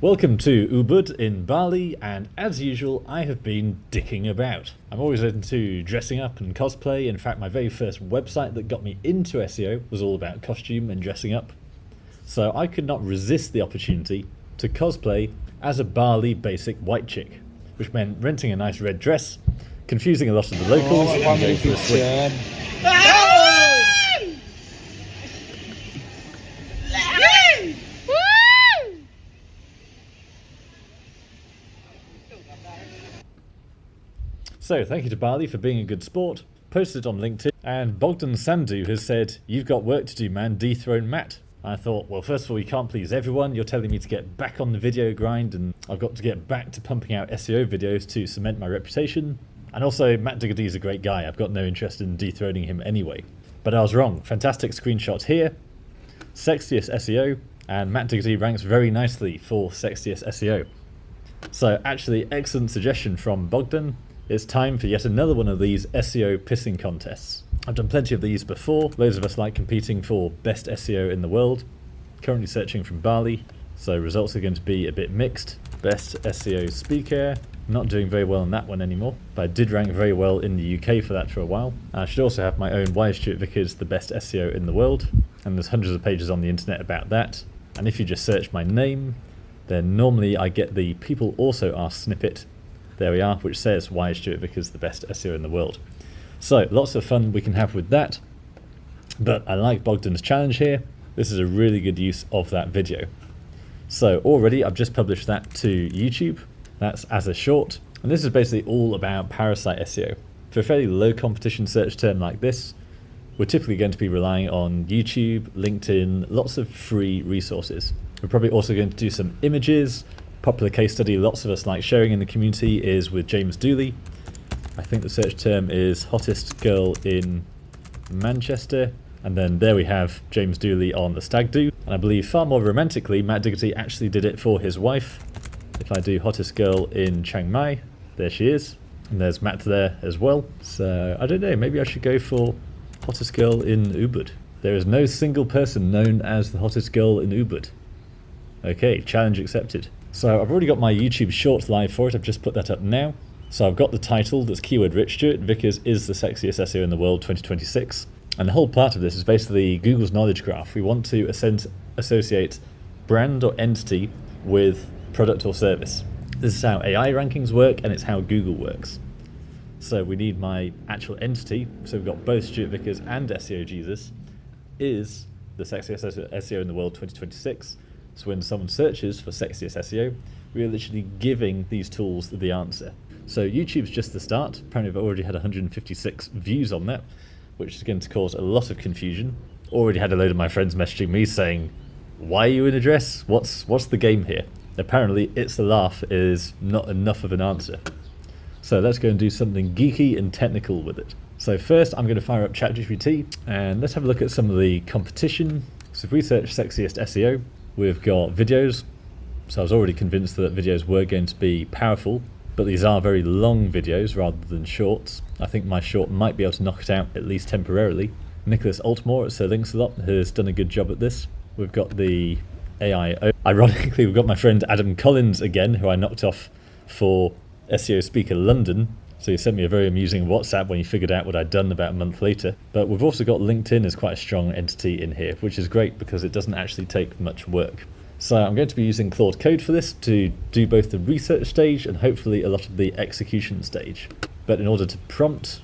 Welcome to Ubud in Bali, and as usual I have been dicking about. I'm always into dressing up and cosplay. In fact, my very first website that got me into SEO was all about costume and dressing up. So I could not resist the opportunity to cosplay as a Bali basic white chick, which meant renting a nice red dress, confusing a lot of the locals, and going for a swim. So thank you to Bali for being a good sport. Posted it on LinkedIn, and Bogdan Sandhu has said, "You've got work to do, man, dethrone Matt." I thought, well, first of all, you can't please everyone. You're telling me to get back on the video grind, and I've got to get back to pumping out SEO videos to cement my reputation. And also, Matt Diggity is a great guy. I've got no interest in dethroning him anyway. But I was wrong. Fantastic screenshot here. Sexiest SEO, and Matt Diggity ranks very nicely for sexiest SEO. So actually, excellent suggestion from Bogdan. It's time for yet another one of these SEO pissing contests. I've done plenty of these before. Loads of us like competing for best SEO in the world. Currently searching from Bali, so results are going to be a bit mixed. Best SEO speaker, not doing very well on that one anymore, but I did rank very well in the UK for that for a while. I should also have my own Why is Stewart Vickers the best SEO in the world, and there's hundreds of pages on the internet about that. And if you just search my name, then normally I get the people also ask snippet. There we are, which says Why is Stewart Vickers the best SEO in the world. So lots of fun we can have with that, but I like Bogdan's challenge here. This is a really good use of that video. So already I've just published that to YouTube. That's as a short, and this is basically all about Parasite SEO. For a fairly low competition search term like this, we're typically going to be relying on YouTube, LinkedIn, lots of free resources. We're probably also going to do some images. Popular case study lots of us like sharing in the community is with James Dooley. I think the search term is hottest girl in Manchester, and then there we have James Dooley on the stag do. And I believe far more romantically, Matt Diggity actually did it for his wife. If I do hottest girl in Chiang Mai, there she is, and there's Matt there as well. So I don't know, maybe I should go for hottest girl in Ubud. There is no single person known as the hottest girl in Ubud. Okay, challenge accepted. So I've already got my YouTube short live for it. I've just put that up now. So I've got the title that's keyword rich. Stewart Vickers is the sexiest SEO in the world 2026. And the whole part of this is basically Google's knowledge graph. We want to associate brand or entity with product or service. This is how AI rankings work, and it's how Google works. So we need my actual entity. So we've got both Stewart Vickers and SEO Jesus is the sexiest SEO in the world 2026. So when someone searches for sexiest SEO, we are literally giving these tools the answer. So YouTube's just the start. Apparently I've already had 156 views on that, which is going to cause a lot of confusion. Already had a load of my friends messaging me saying, why are you in a dress? What's the game here? Apparently it's a laugh is not enough of an answer. So let's go and do something geeky and technical with it. So first I'm going to fire up ChatGPT, and let's have a look at some of the competition. So if we search sexiest SEO, we've got videos. So I was already convinced that videos were going to be powerful, but these are very long videos rather than shorts. I think my short might be able to knock it out, at least temporarily. Nicholas Altmore at Sir Links a Lot has done a good job at this. We've got the AI. Ironically, we've got my friend Adam Collins again, who I knocked off for SEO Speaker London. So he sent me a very amusing WhatsApp when he figured out what I'd done about a month later. But we've also got LinkedIn as quite a strong entity in here, which is great because it doesn't actually take much work. So I'm going to be using Claude Code for this to do both the research stage and hopefully a lot of the execution stage. But in order to prompt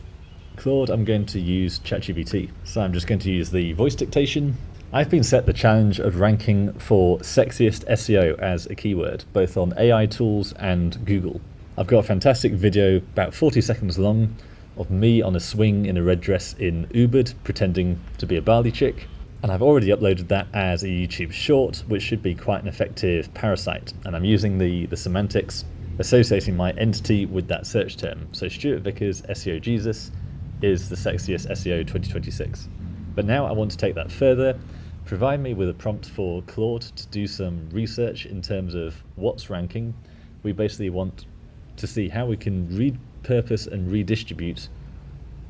Claude, I'm going to use ChatGPT. So I'm just going to use the voice dictation. I've been set the challenge of ranking for sexiest SEO as a keyword, both on AI tools and Google. I've got a fantastic video, about 40 seconds long, of me on a swing in a red dress in Ubud, pretending to be a Bali chick. And I've already uploaded that as a YouTube short, which should be quite an effective parasite. And I'm using the semantics, associating my entity with that search term. So Stewart Vickers, SEO Jesus, is the sexiest SEO 2026. But now I want to take that further, provide me with a prompt for Claude to do some research in terms of what's ranking. We basically want to see how we can repurpose and redistribute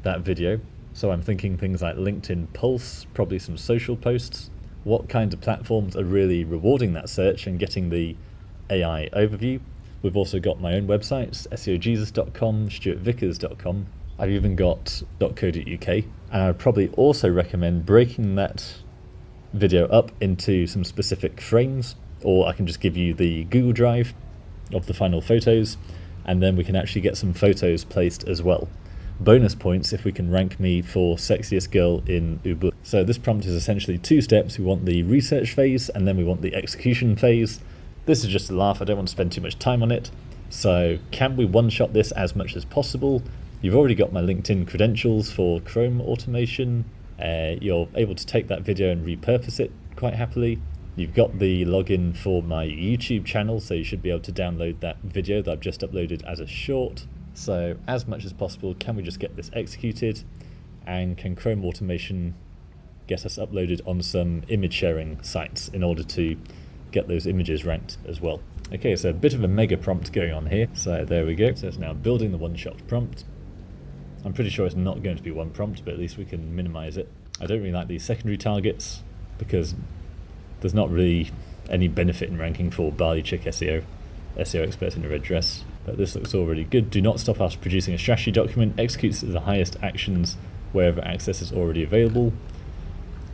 that video. So I'm thinking things like LinkedIn Pulse, probably some social posts. What kinds of platforms are really rewarding that search and getting the AI overview. We've also got my own websites, seojesus.com, stewartvickers.com. I've even got .co.uk, and I'd probably also recommend breaking that video up into some specific frames, or I can just give you the Google Drive of the final photos, and then we can actually get some photos placed as well. Bonus points if we can rank me for sexiest girl in Ubud. So this prompt is essentially 2 steps. We want the research phase and then we want the execution phase. This is just a laugh, I don't want to spend too much time on it. So can we one-shot this as much as possible? You've already got my LinkedIn credentials for Chrome automation. You're able to take that video and repurpose it quite happily. You've got the login for my YouTube channel, so you should be able to download that video that I've just uploaded as a short. So as much as possible, can we just get this executed? And can Chrome automation get us uploaded on some image sharing sites in order to get those images ranked as well? Okay, so a bit of a mega prompt going on here. So there we go. So it's now building the one-shot prompt. I'm pretty sure it's not going to be one prompt, but at least we can minimize it. I don't really like these secondary targets because there's not really any benefit in ranking for Bali chick SEO, SEO expert in a red dress. But this looks all really good. Do not stop after producing a strategy document. Executes the highest actions wherever access is already available.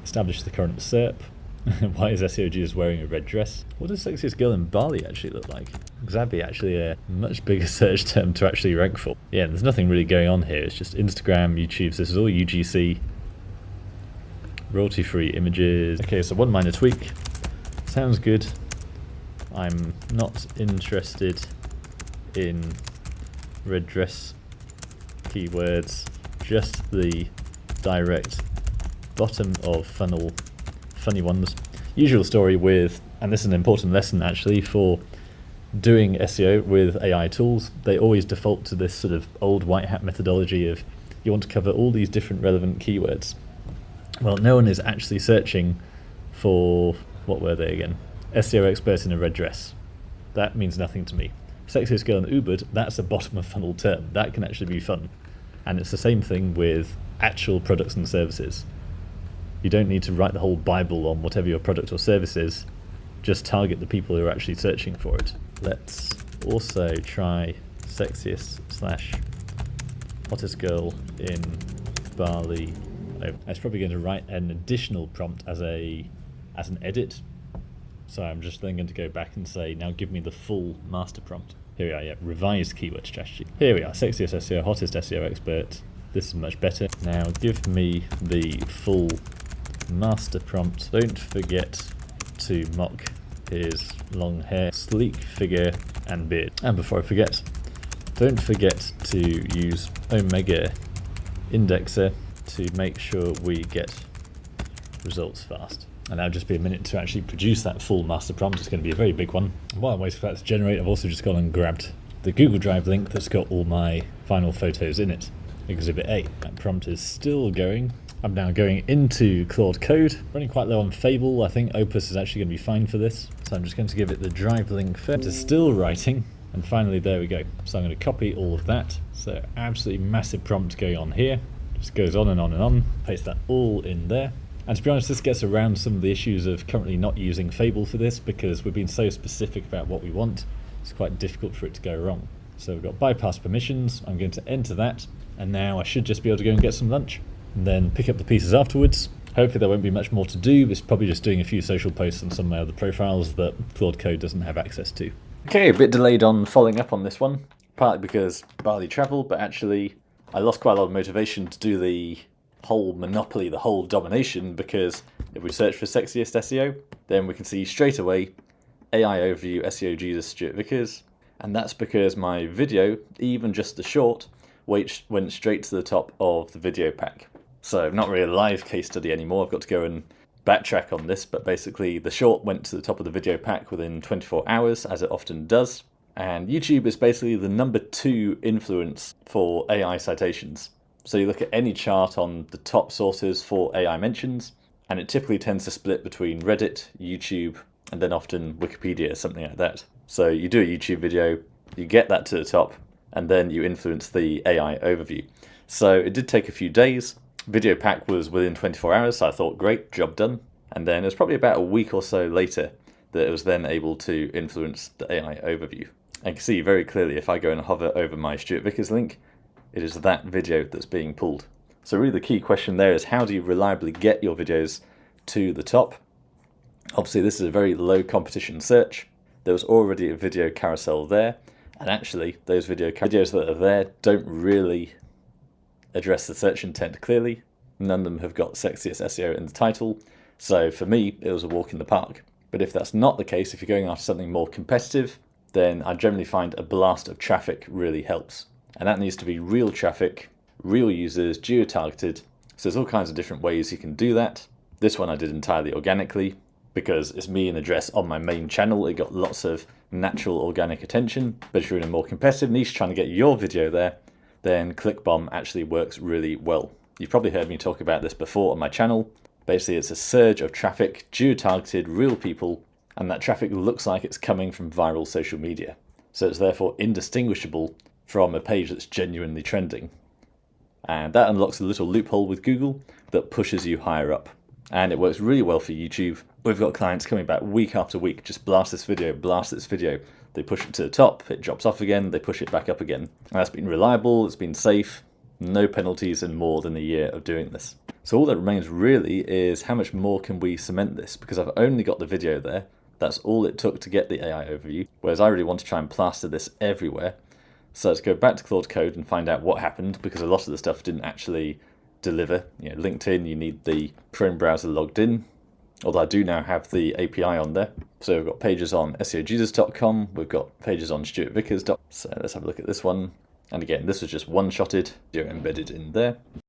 Establish the current SERP. Why is SEO Jesus wearing a red dress? What does sexiest girl in Bali actually look like? Because that'd be actually a much bigger search term to actually rank for. Yeah, there's nothing really going on here. It's just Instagram, YouTube. So this is all UGC. Royalty-free images. Okay, so one minor tweak. Sounds good. I'm not interested in red dress keywords, just the direct bottom of funnel funny ones. Usual story with, and this is an important lesson actually for doing SEO with AI tools, they always default to this sort of old white hat methodology of you want to cover all these different relevant keywords. Well, no one is actually searching for, what were they again? SEO expert in a red dress. That means nothing to me. Sexiest girl in Ubud, that's a bottom of funnel term. That can actually be fun. And it's the same thing with actual products and services. You don't need to write the whole Bible on whatever your product or service is. Just target the people who are actually searching for it. Let's also try sexiest / hottest girl in Bali. I was probably going to write an additional prompt as an edit. So I'm just then going to go back and say, now give me the full master prompt. Here we are, yeah, revised keyword strategy. Here we are, sexiest SEO, hottest SEO expert. This is much better. Now give me the full master prompt. Don't forget to mock his long hair, sleek figure and beard. And before I forget, don't forget to use Omega Indexer to make sure we get results fast. And that'll just be a minute to actually produce that full master prompt. It's going to be a very big one. While I'm waiting for that to generate, I've also just gone and grabbed the Google Drive link that's got all my final photos in it. Exhibit A. That prompt is still going. I'm now going into Claude Code. Running quite low on Fable. I think Opus is actually going to be fine for this. So I'm just going to give it the Drive link first. It's still writing. And finally, there we go. So I'm going to copy all of that. So absolutely massive prompt going on here. Just goes on and on and on. Paste that all in there. And to be honest, this gets around some of the issues of currently not using Fable for this because we've been so specific about what we want. It's quite difficult for it to go wrong. So we've got bypass permissions. I'm going to enter that. And now I should just be able to go and get some lunch and then pick up the pieces afterwards. Hopefully there won't be much more to do. It's probably just doing a few social posts on some of my other profiles that Claude Code doesn't have access to. Okay, a bit delayed on following up on this one, partly because Bali travel, but actually I lost quite a lot of motivation to do the whole monopoly, the whole domination, because if we search for sexiest SEO, then we can see straight away AI overview SEO Jesus Stewart Vickers, and that's because my video, even just the short, went straight to the top of the video pack. So not really a live case study anymore. I've got to go and backtrack on this, but basically the short went to the top of the video pack within 24 hours, as it often does. And YouTube is basically the #2 influence for AI citations. So you look at any chart on the top sources for AI mentions, and it typically tends to split between Reddit, YouTube, and then often Wikipedia, something like that. So you do a YouTube video, you get that to the top, and then you influence the AI overview. So it did take a few days. Video pack was within 24 hours, so I thought, great, job done. And then it was probably about a week or so later that it was then able to influence the AI overview. And you can see very clearly if I go and hover over my Stewart Vickers link, it is that video that's being pulled. So really the key question there is, how do you reliably get your videos to the top? Obviously this is a very low competition search. There was already a video carousel there, and actually those videos that are there don't really address the search intent clearly. None of them have got sexiest SEO in the title, so for me it was a walk in the park. But if that's not the case, if you're going after something more competitive, then I generally find a blast of traffic really helps. And that needs to be real traffic, real users, geo-targeted. So there's all kinds of different ways you can do that. This one I did entirely organically because it's me and address on my main channel. It got lots of natural organic attention. But if you're in a more competitive niche trying to get your video there, then ClickBomb actually works really well. You've probably heard me talk about this before on my channel. Basically, it's a surge of traffic, geo-targeted, real people, and that traffic looks like it's coming from viral social media. So it's therefore indistinguishable from a page that's genuinely trending. And that unlocks a little loophole with Google that pushes you higher up. And it works really well for YouTube. We've got clients coming back week after week, just blast this video, blast this video. They push it to the top, it drops off again, they push it back up again. And that's been reliable, it's been safe, no penalties in more than a year of doing this. So all that remains really is how much more can we cement this? Because I've only got the video there. That's all it took to get the AI overview. Whereas I really want to try and plaster this everywhere. So let's go back to Claude Code and find out what happened, because a lot of the stuff didn't actually deliver. You know, LinkedIn, you need the Chrome browser logged in. Although I do now have the API on there. So we've got pages on seojesus.com, we've got pages on stewartvickers.com. So let's have a look at this one. And again, this was just one-shotted, embedded in there.